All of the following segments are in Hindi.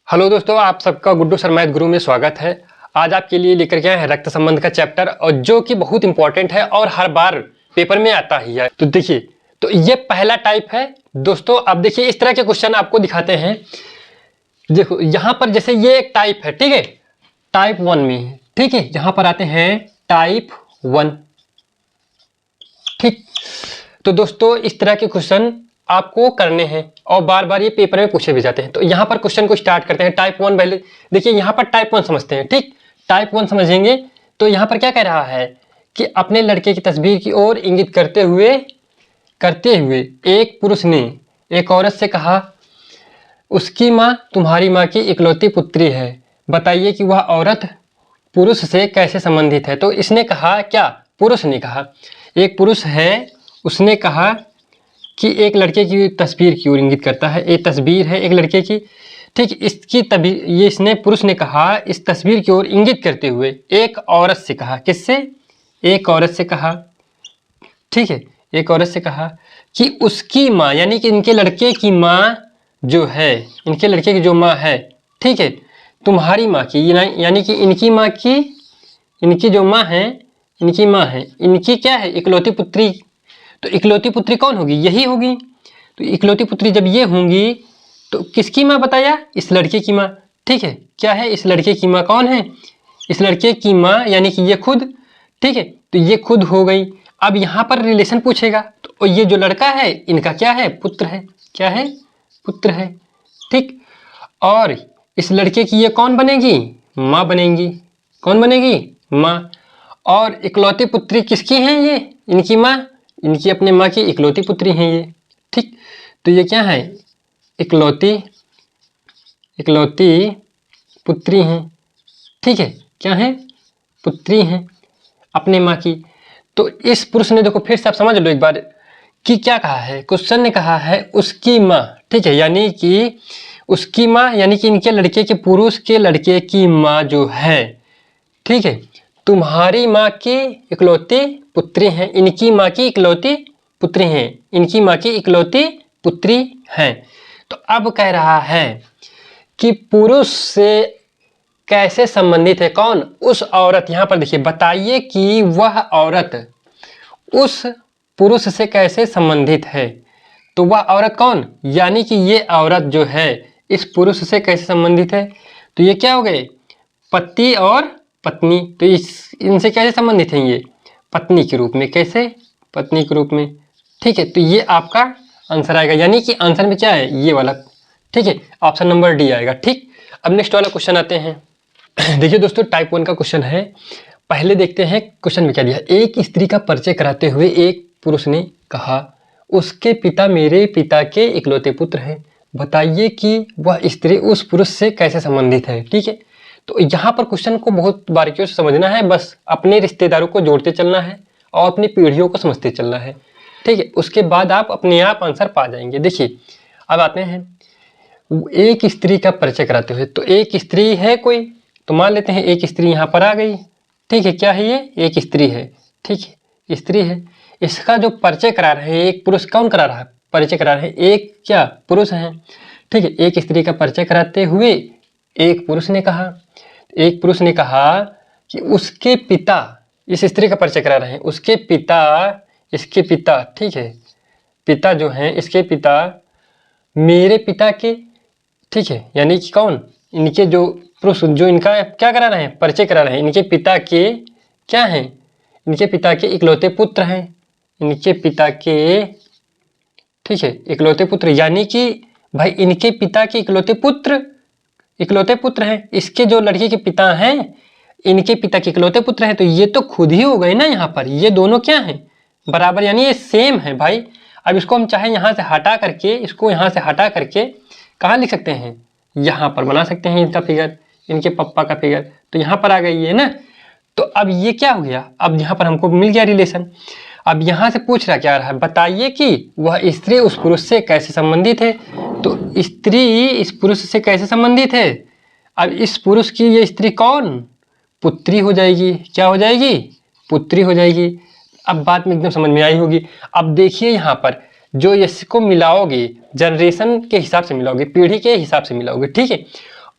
हेलो दोस्तों, आप सबका गुड्डू शर्मा गुरु में स्वागत है। आज आपके लिए लेकर के आए हैं रक्त संबंध का चैप्टर, और जो कि बहुत इंपॉर्टेंट है और हर बार पेपर में आता ही है। तो देखिए, तो ये पहला टाइप है दोस्तों। अब देखिए, इस तरह के क्वेश्चन आपको दिखाते हैं। देखो यहाँ पर जैसे ये एक टाइप है, ठीक है, टाइप 1 में है, ठीक है। यहाँ पर आते हैं टाइप 1, ठीक। तो दोस्तों इस तरह के क्वेश्चन आपको करने हैं और बार बार ये पेपर में पूछे भी जाते हैं। तो यहाँ पर क्वेश्चन को स्टार्ट करते हैं। टाइप 1 पहले देखिए, यहाँ पर टाइप 1 समझते हैं, ठीक। टाइप 1 समझेंगे तो यहाँ पर क्या कह रहा है कि अपने लड़के की तस्वीर की ओर इंगित करते हुए एक पुरुष ने एक औरत से कहा, उसकी माँ तुम्हारी माँ की इकलौती पुत्री है, बताइए कि वह औरत पुरुष से कैसे संबंधित है। तो इसने कहा, क्या पुरुष ने कहा, एक पुरुष है, उसने कहा कि एक लड़के की तस्वीर की ओर इंगित करता है। एक तस्वीर है एक लड़के की, ठीक। इसकी तभी ये इसने पुरुष ने कहा, इस तस्वीर की ओर इंगित करते हुए एक औरत से कहा। किससे? एक औरत से कहा, ठीक है। एक औरत से कहा कि उसकी माँ, यानी कि इनके लड़के की माँ जो है, इनके लड़के की जो माँ है, ठीक है, तुम्हारी माँ की, यानी कि इनकी माँ की, इनकी जो माँ है, इनकी माँ है, इनकी क्या है, इकलौती पुत्री। तो इकलौती पुत्री कौन होगी? यही होगी। तो इकलौती पुत्री जब ये होंगी तो किसकी माँ बताया? इस लड़के की माँ, ठीक है। क्या है? इस लड़के की माँ कौन है? इस लड़के की माँ यानी कि ये खुद, ठीक है। तो ये खुद हो गई। अब यहाँ पर रिलेशन पूछेगा तो ये जो लड़का है इनका क्या है? पुत्र है। क्या है? पुत्र है, ठीक। और इस लड़के की ये कौन बनेगी? माँ बनेगी। कौन बनेगी? माँ। और इकलौती पुत्री किसकी है? ये इनकी माँ, इनकी अपने माँ की इकलौती पुत्री हैं ये, ठीक। तो ये क्या है? इकलौती पुत्री हैं, ठीक है। क्या है? पुत्री हैं अपने माँ की। तो इस पुरुष ने, देखो फिर से आप समझ लो एक बार कि क्या कहा है। क्वेश्चन ने कहा है उसकी माँ, ठीक है, यानी कि उसकी माँ, यानी कि इनके लड़के के, पुरुष के लड़के की माँ जो है, ठीक है, तुम्हारी माँ की इकलौती पुत्री हैं, इनकी माँ की इकलौती पुत्री हैं, इनकी माँ की इकलौती पुत्री हैं। तो अब कह रहा है कि पुरुष से कैसे संबंधित है कौन? उस औरत। यहाँ पर देखिए, बताइए कि वह औरत उस पुरुष से कैसे संबंधित है। तो वह औरत कौन? यानी कि ये औरत जो है इस पुरुष से कैसे संबंधित है। तो ये क्या हो गए? पति और पत्नी। तो इनसे कैसे संबंधित हैं? ये पत्नी के रूप में। कैसे? पत्नी के रूप में, ठीक है। तो ये आपका आंसर आएगा, यानी कि आंसर में क्या है? ये वाला, ठीक है, ऑप्शन नंबर डी आएगा, ठीक। अब नेक्स्ट वाला क्वेश्चन आते हैं। देखिए दोस्तों, टाइप 1 का क्वेश्चन है। पहले देखते हैं क्वेश्चन में क्या दिया। एक स्त्री का परिचय कराते हुए एक पुरुष ने कहा, उसके पिता मेरे पिता के इकलौते पुत्र हैं, बताइए कि वह स्त्री उस पुरुष से कैसे संबंधित है, ठीक है। तो यहाँ पर क्वेश्चन को बहुत बारीकियों से समझना है, बस अपने रिश्तेदारों को जोड़ते चलना है और अपनी पीढ़ियों को समझते चलना है, ठीक है। उसके बाद आप अपने आप आंसर पा जाएंगे। देखिए, अब आते हैं एक स्त्री का परिचय कराते हुए। तो एक स्त्री है कोई, तो मान लेते हैं एक स्त्री यहाँ पर आ गई, ठीक है। क्या है ये? एक स्त्री है, ठीक है, स्त्री है। इसका जो परिचय करा रहे हैं एक पुरुष, कौन करा रहा है? परिचय करा रहे हैं एक क्या? पुरुष है, ठीक है। एक स्त्री का परिचय कराते हुए एक पुरुष ने कहा कि उसके पिता, इस स्त्री का परिचय करा रहे हैं, उसके पिता, इसके पिता, ठीक है, पिता जो हैं, इसके पिता मेरे पिता के, ठीक है, यानी कि कौन? इनके जो पुरुष जो इनका क्या करा रहे हैं? परिचय करा रहे हैं, इनके पिता के क्या हैं? इनके पिता के इकलौते पुत्र हैं, इनके पिता के, ठीक है, इकलौते पुत्र। यानी कि भाई इनके पिता के इकलौते पुत्र हैं। इसके जो लड़के के पिता हैं, इनके पिता के इकलौते पुत्र हैं। तो ये तो खुद ही हो गए ना। यहाँ पर ये दोनों क्या हैं? बराबर, यानी ये सेम है भाई। अब इसको हम चाहे यहाँ से हटा करके, इसको यहाँ से हटा करके कहाँ लिख सकते हैं? यहाँ पर बना सकते हैं इनका फिगर, इनके पप्पा का फिगर। तो यहाँ पर आ गई है ना। तो अब ये क्या हो गया? अब यहाँ पर हमको मिल गया रिलेशन। अब यहाँ से पूछ रहा क्या रहा है? बताइए कि वह स्त्री उस पुरुष से कैसे संबंधित है। तो स्त्री इस पुरुष से कैसे संबंधित है? अब इस पुरुष की ये स्त्री कौन? पुत्री हो जाएगी। क्या हो जाएगी? पुत्री हो जाएगी। अब बात में एकदम समझ में आई होगी। अब देखिए यहाँ पर जो इसको मिलाओगे जनरेशन के हिसाब से मिलाओगे, पीढ़ी के हिसाब से मिलाओगे, ठीक है।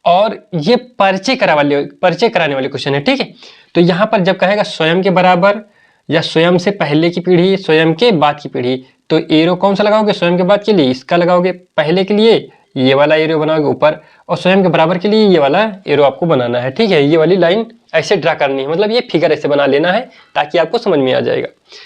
और ये परिचय कराने वाले क्वेश्चन है, ठीक है। तो यहाँ पर जब कहेगा स्वयं के बराबर या स्वयं से पहले की पीढ़ी, स्वयं के बाद की पीढ़ी, तो एरो कौन सा लगाओगे? स्वयं के बाद के लिए इसका लगाओगे, पहले के लिए ये वाला एरो बनाओगे ऊपर, और स्वयं के बराबर के लिए ये वाला एरो आपको बनाना है, ठीक है। ये वाली लाइन ऐसे ड्रा करनी है, मतलब ये फिगर ऐसे बना लेना है ताकि आपको समझ में आ जाएगा।